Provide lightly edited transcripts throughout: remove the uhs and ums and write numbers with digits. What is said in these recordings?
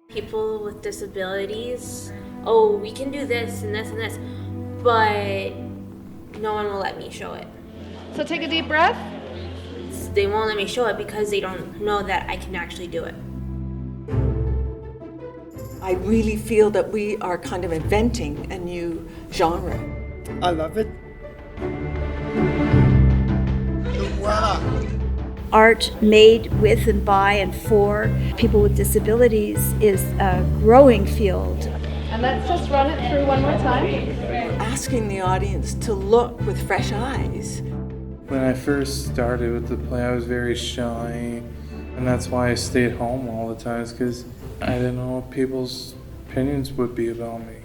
People with disabilities, oh, we can do this and this and this, but no one will let me show it. So take a deep breath. They won't let me show it because they don't know that I can actually do it. I really feel that we are kind of inventing a new genre. I love it. Art made with and by and for people with disabilities is a growing field. And let's just run it through one more time. Asking the audience to look with fresh eyes. When I first started with the play, I was very shy, and that's why I stayed home all the time, because I didn't know what people's opinions would be about me.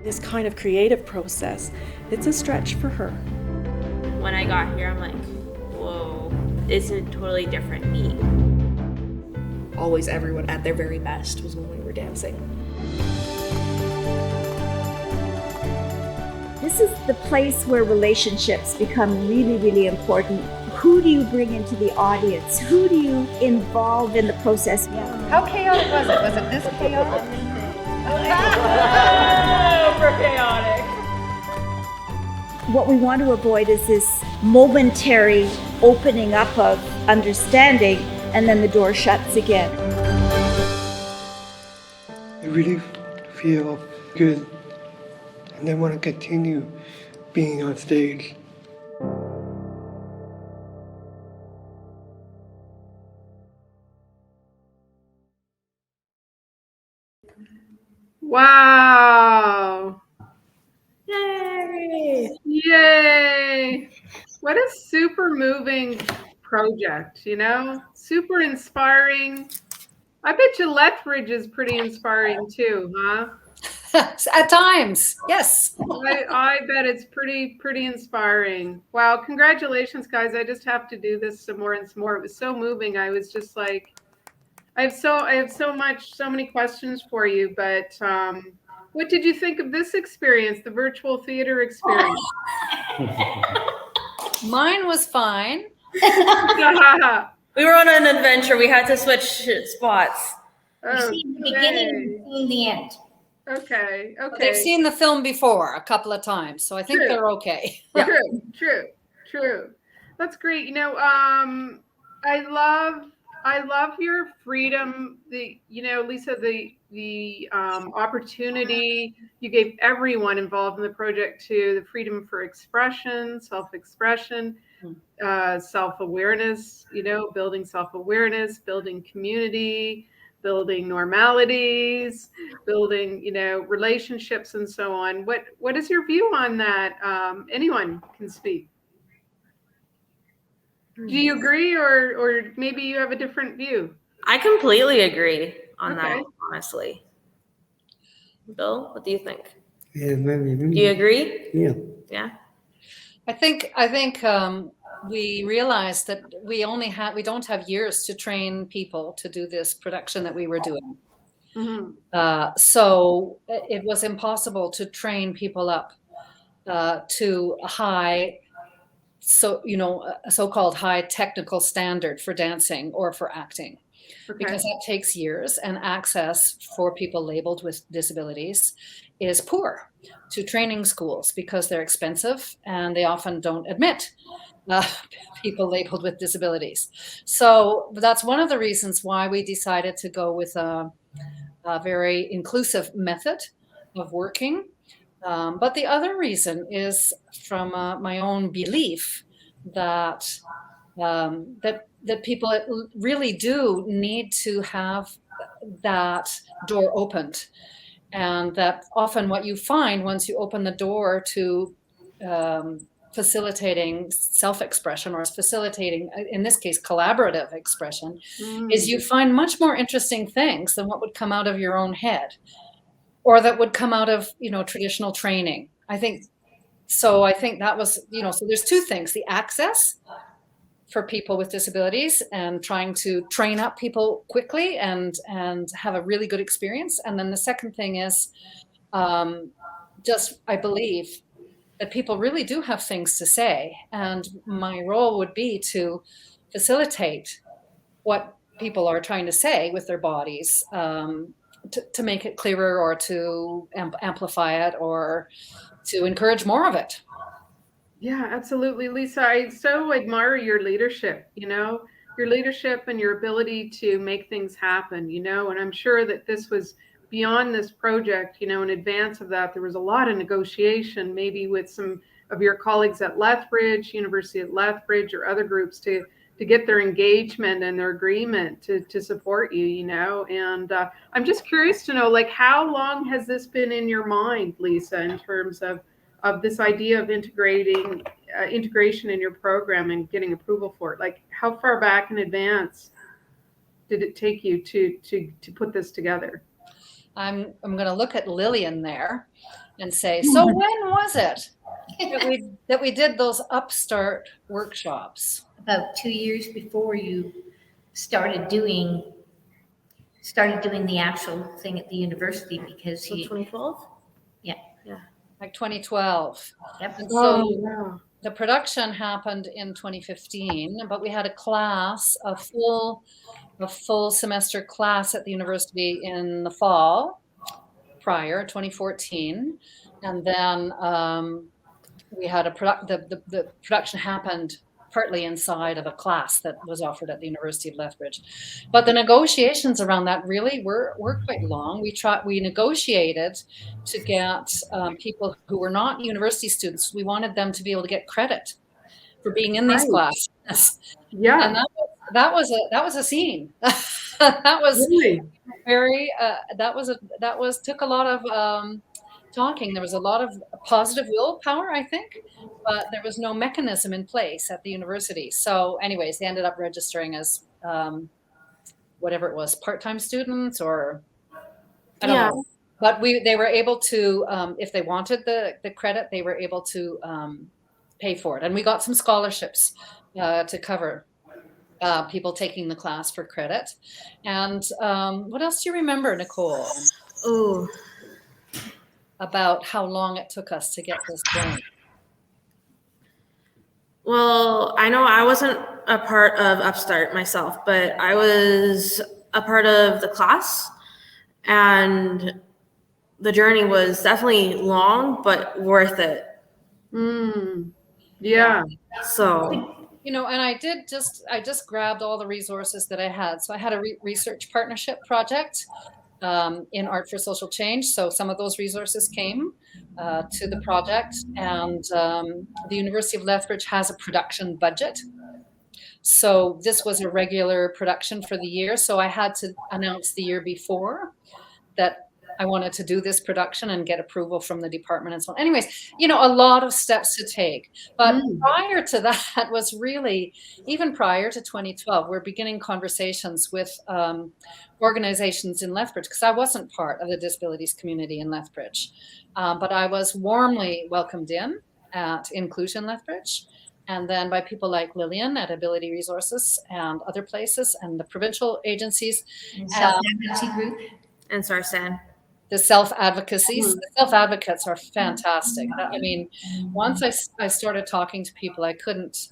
This kind of creative process, it's a stretch for her. When I got here, I'm like, whoa, it's a totally different me. Always everyone at their very best was when we were dancing. This is the place where relationships become really, really important. Who do you bring into the audience? Who do you involve in the process? How chaotic was it? Was it this chaotic? Super chaotic. What we want to avoid is this momentary opening up of understanding and then the door shuts again. I really feel good, and I want to continue being on stage. Wow. Yay! Yay. What a super moving project, Super inspiring. I bet you Lethbridge is pretty inspiring too, huh? At times, yes. I bet it's pretty inspiring. Wow, congratulations, guys. I just have to do this some more and some more. It was so moving. I was just like, I have so many questions for you, but what did you think of this experience, the virtual theater experience? Mine was fine. We were on an adventure. We had to switch spots. Oh, You've seen the beginning and you've seen the end. Okay. They've seen the film before a couple of times, so I think they're okay. True. That's great. I love your freedom. Lisa, the opportunity you gave everyone involved in the project to the freedom for expression, self-expression, self-awareness. Building self-awareness, building community, building normalities, building, relationships and so on. What is your view on that? Anyone can speak. Do you agree or maybe you have a different view? I completely agree on that, honestly. Bill, what do you think? Yeah, maybe. Do you agree? Yeah. I think we realized that we don't have years to train people to do this production that we were doing. Mm-hmm. So it was impossible to train people up to a so-called high technical standard for dancing or for acting, because that takes years, and access for people labeled with disabilities is poor to training schools because they're expensive and they often don't admit people labeled with disabilities. So that's one of the reasons why we decided to go with a very inclusive method of working. But the other reason is from my own belief that that people really do need to have that door opened, and that often what you find once you open the door to facilitating self-expression, or facilitating, in this case, collaborative expression, is you find much more interesting things than what would come out of your own head, or that would come out of traditional training. I think that was, so there's two things: the access for people with disabilities and trying to train up people quickly and have a really good experience. And then the second thing is I believe that people really do have things to say. And my role would be to facilitate what people are trying to say with their bodies, to make it clearer or to amplify it or to encourage more of it. Yeah, absolutely, Lisa. I so admire your leadership, your leadership and your ability to make things happen, and I'm sure that this was beyond this project, in advance of that, there was a lot of negotiation, maybe with some of your colleagues at Lethbridge, University at Lethbridge, or other groups to get their engagement and their agreement to support you, and I'm just curious to know, like, how long has this been in your mind, Lisa, in terms of this idea of integration in your program and getting approval for it? Like, how far back in advance did it take you to put this together? I'm going to look at Lillian there and say, so when was it that we did those Upstart workshops? About 2 years before you started doing the actual thing at the university, because So 2012? Like 2012. Yep. And so the production happened in 2015, but we had a class, a full semester class at the university in the fall prior, 2014. And then we had the production happened partly inside of a class that was offered at the University of Lethbridge. But the negotiations around that really were quite long. We negotiated to get people who were not university students. We wanted them to be able to get credit for being in these classes. Yeah. And that was a scene. That was really very took a lot of talking. There was a lot of positive willpower, I think, but there was no mechanism in place at the university. So anyways, they ended up registering as whatever it was, part-time students, or I don't know. But they were able to, if they wanted the credit, they were able to pay for it. And we got some scholarships to cover people taking the class for credit. And what else do you remember, Nicole? Oh, About how long it took us to get this done? well, I know I wasn't a part of Upstart myself, but I was a part of the class, and the journey was definitely long, but worth it. Yeah. So, And I just grabbed all the resources that I had. So I had a research partnership project in Art for Social Change. So some of those resources came to the project, and the University of Lethbridge has a production budget. So this was a regular production for the year. So I had to announce the year before that I wanted to do this production and get approval from the department and so on. Anyways, a lot of steps to take. But prior to that was really, even prior to 2012, we're beginning conversations with organizations in Lethbridge, because I wasn't part of the disabilities community in Lethbridge. But I was warmly welcomed in at Inclusion Lethbridge, and then by people like Lillian at Ability Resources and other places, and the provincial agencies. Self-advocacy group. and Sarsan. The self-advocacies, the self-advocates are fantastic. I mean, once I started talking to people, I couldn't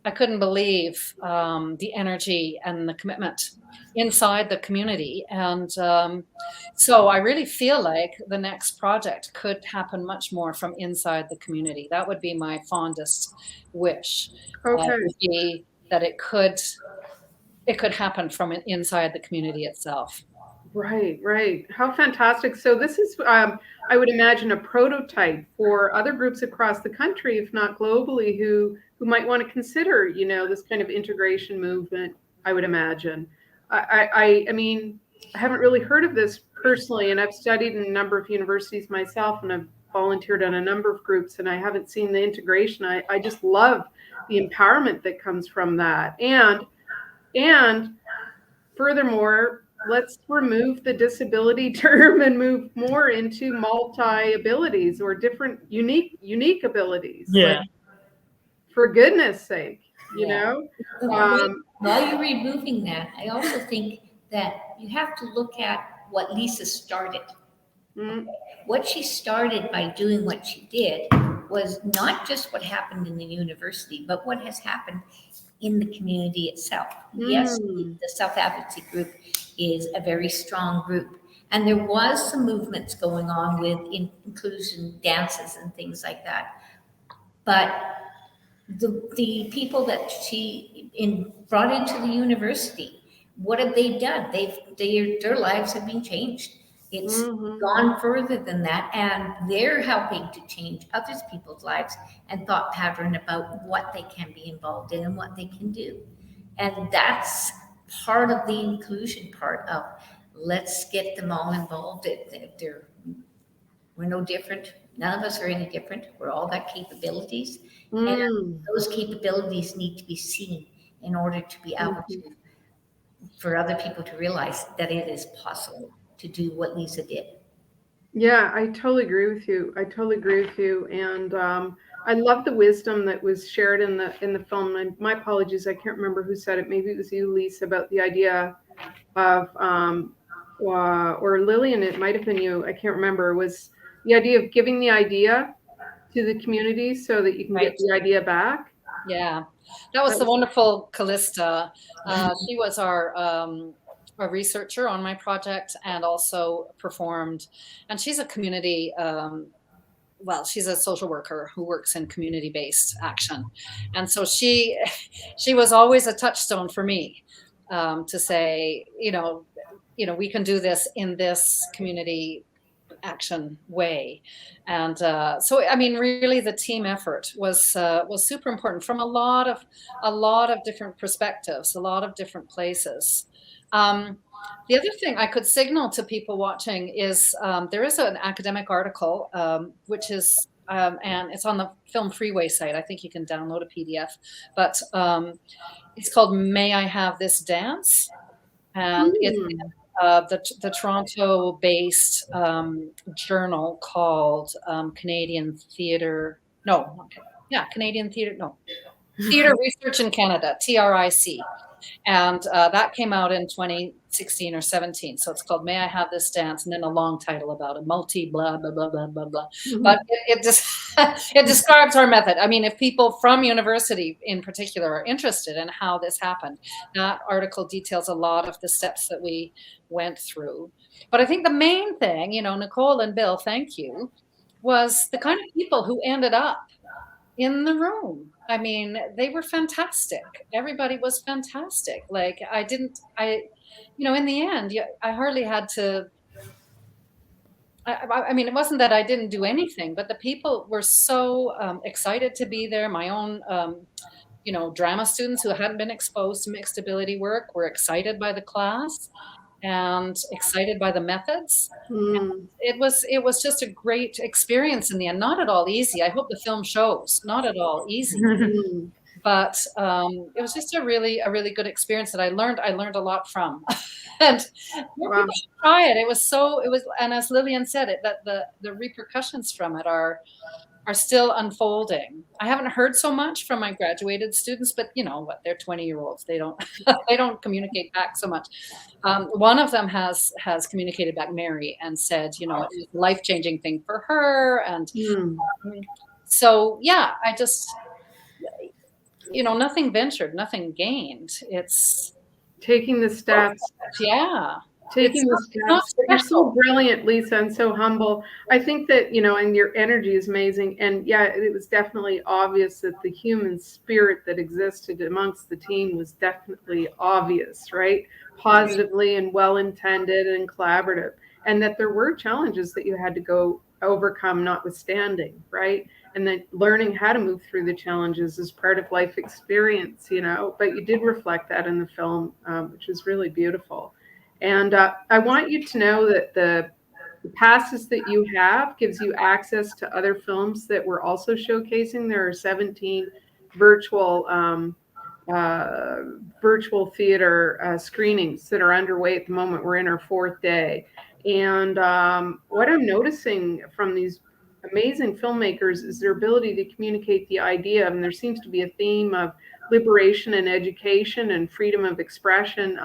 believe the energy and the commitment inside the community. And so I really feel like the next project could happen much more from inside the community. That would be my fondest wish. Okay. Would be that it could happen from inside the community itself. Right. How fantastic. So this is, I would imagine, a prototype for other groups across the country, if not globally, who might want to consider, this kind of integration movement, I would imagine. I mean, I haven't really heard of this personally, and I've studied in a number of universities myself, and I've volunteered on a number of groups, and I haven't seen the integration. I just love the empowerment that comes from that. And furthermore, let's remove the disability term and move more into multi-abilities or different unique abilities. Yeah. Like, for goodness sake, you know? While you're removing that, I also think that you have to look at what Lisa started. What she started by doing what she did was not just what happened in the university, but what has happened in the community itself. Yes, the South Advocacy Group is a very strong group. And there was some movements going on with inclusion dances and things like that. But the people that she brought into the university, what have they done? Their lives have been changed. It's gone further than that, and they're helping to change other people's lives and thought pattern about what they can be involved in and what they can do. And that's part of the inclusion part of let's get them all involved. We're no different. None of us are any different. We're all got capabilities. And those capabilities need to be seen in order to be able to, for other people to realize that it is possible to do what Lisa did. Yeah, I totally agree with you. And I love the wisdom that was shared in the film. And my apologies, I can't remember who said it. Maybe it was you, Lisa, about the idea of, or Lillian, it might have been you. I can't remember. It was the idea of giving the idea to the community so that you can get the idea back. Yeah, that was the wonderful Callista. She was our researcher on my project and also performed. And she's a community, she's a social worker who works in community-based action. And so she was always a touchstone for me to say, we can do this in this community action way. And so I mean, really the team effort was super important from a lot of different perspectives, a lot of different places. The other thing I could signal to people watching is there is an academic article which is and it's on the Film Freeway site. I think you can download a PDF, but it's called May I Have This Dance? And it's the Toronto-based journal called Canadian Theatre Research in Canada, TRIC. And that came out in 2016 or 17. So it's called May I Have This Dance? And then a long title about a blah, blah, blah, blah, blah, blah. But it just it describes our method. I mean, if people from university in particular are interested in how this happened, that article details a lot of the steps that we went through. But I think the main thing, Nicole and Bill, thank you, was the kind of people who ended up in the room. I mean, they were fantastic. Everybody was fantastic. Like in the end, I hardly had to, I mean, it wasn't that I didn't do anything, but the people were so excited to be there. My own, drama students who hadn't been exposed to mixed ability work were excited by the class and excited by the methods. It was just a great experience in the end. Not at all easy. I hope the film shows. Not at all easy. But it was just a really good experience that I learned a lot from. And more people should try it. It was, and as Lillian said, that the repercussions from it are still unfolding. I haven't heard so much from my graduated students, but they're 20-year-olds. They don't communicate back so much. One of them has communicated back, Mary, and said, it was a life-changing thing for her. And so, yeah, I just, nothing ventured, nothing gained. It's taking the steps. Yeah. Taking the steps. You're so brilliant, Lisa, and so humble. I think that, and your energy is amazing. And yeah, it was definitely obvious that the human spirit that existed amongst the team was definitely obvious, right? Positively and well-intended and collaborative. And that there were challenges that you had to go overcome, notwithstanding, right? And then learning how to move through the challenges is part of life experience, but you did reflect that in the film, which is really beautiful. And I want you to know that the passes that you have gives you access to other films that we're also showcasing. There are 17 virtual theater screenings that are underway at the moment. We're in our 4th day. And what I'm noticing from these amazing filmmakers is their ability to communicate the idea. And there seems to be a theme of liberation and education and freedom of expression,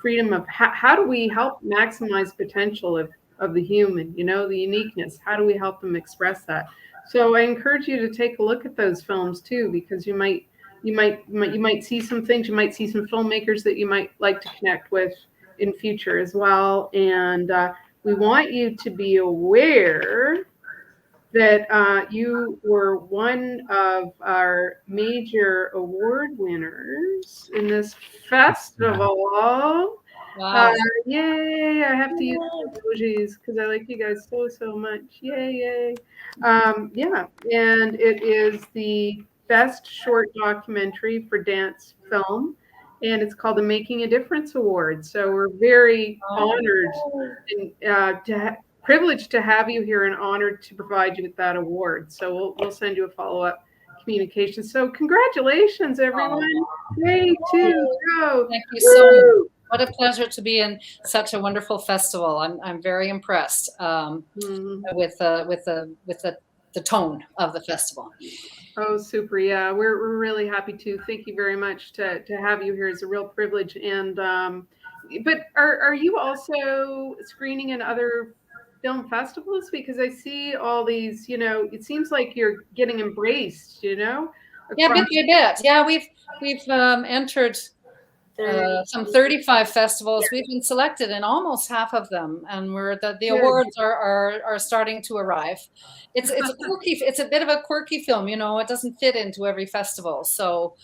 freedom of how do we help maximize potential of the human, the uniqueness. How do we help them express that? So I encourage you to take a look at those films too, because you might you might see some things. You might see some filmmakers that you might like to connect with in future as well. And we want you to be aware that you were one of our major award winners in this festival. Wow. Yay! I have to use emojis because I like you guys so much. Yay! Yeah, and it is the best short documentary for dance film, and it's called the Making a Difference Award. So we're very honored and privileged to have you here and honored to provide you with that award. So we'll send you a follow-up communication. So congratulations, everyone. Way to go. Thank you so much. What a pleasure to be in such a wonderful festival. I'm very impressed with the tone of the festival. Oh, super. Yeah, we're really happy to. Thank you very much to have you here. It's a real privilege. And but are you also screening in other film festivals? Because I see all these, it seems like you're getting embraced, Yeah, bit by bit. Yeah, we've entered some 35 festivals. We've been selected in almost half of them, and the awards are starting to arrive. It's a quirky. It's a bit of a quirky film. It doesn't fit into every festival. So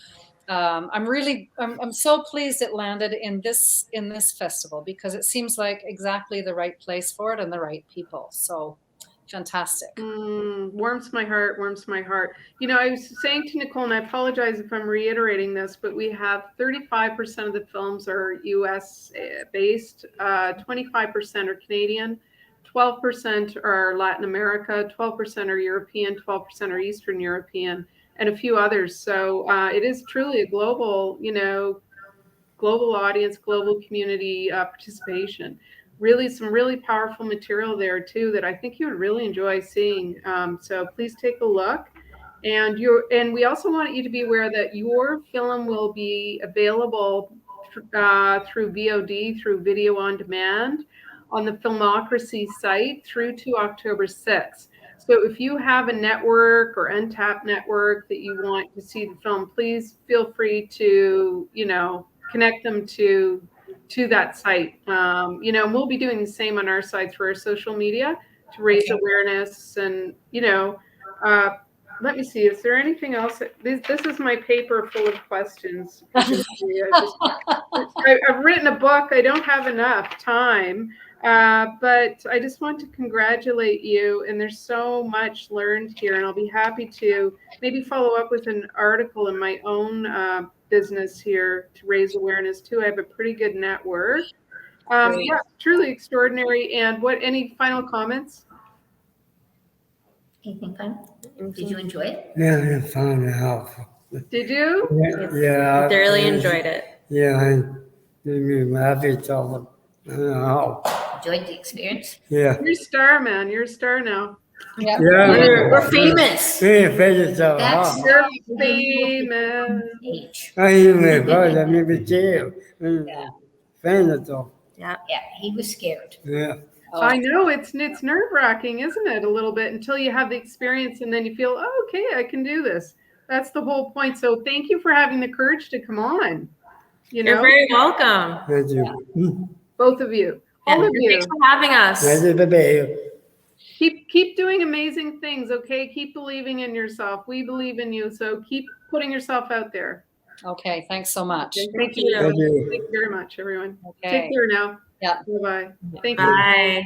I'm so pleased it landed in this festival because it seems like exactly the right place for it and the right people. So fantastic. Warms my heart. I was saying to Nicole, and I apologize if I'm reiterating this, but we have 35% of the films are US based, 25% are Canadian, 12% are Latin America, 12% are European, 12% are Eastern European, and a few others. So it is truly a global, global audience, global community participation. Really, some really powerful material there too that I think you would really enjoy seeing. So please take a look. And we also want you to be aware that your film will be available through VOD, through video on demand, on the Filmocracy site through to October 6th. So if you have a network or Untapped network that you want to see the film, please feel free to, connect them to that site. We'll be doing the same on our side through our social media to raise awareness. And, let me see, is there anything else? This is my paper full of questions. I've written a book. I don't have enough time. But I just want to congratulate you, and there's so much learned here, and I'll be happy to maybe follow up with an article in my own business here to raise awareness too. I have a pretty good network. Yeah, truly extraordinary. And any final comments? Anything fun? Did you enjoy it? Yeah, it's fun and helpful. Did you? Yeah. Thoroughly enjoyed it. Yeah, I made me happy to Enjoyed the experience? Yeah. You're a star, man. You're a star now. Yeah. We're famous. That's You're famous. age. Yeah. Yeah, he was scared. Yeah. I know it's nerve-wracking, isn't it? A little bit until you have the experience and then you feel, oh, okay, I can do this. That's the whole point. So thank you for having the courage to come on. You're very welcome. Thank you. Both of you. All of you. Thanks for having us. Keep doing amazing things, okay? Keep believing in yourself. We believe in you, so keep putting yourself out there. Okay, thanks so much. Thank you. Thank you. Thank you very much, everyone. Okay. Take care now. Yeah. Bye-bye. Thank you. Bye.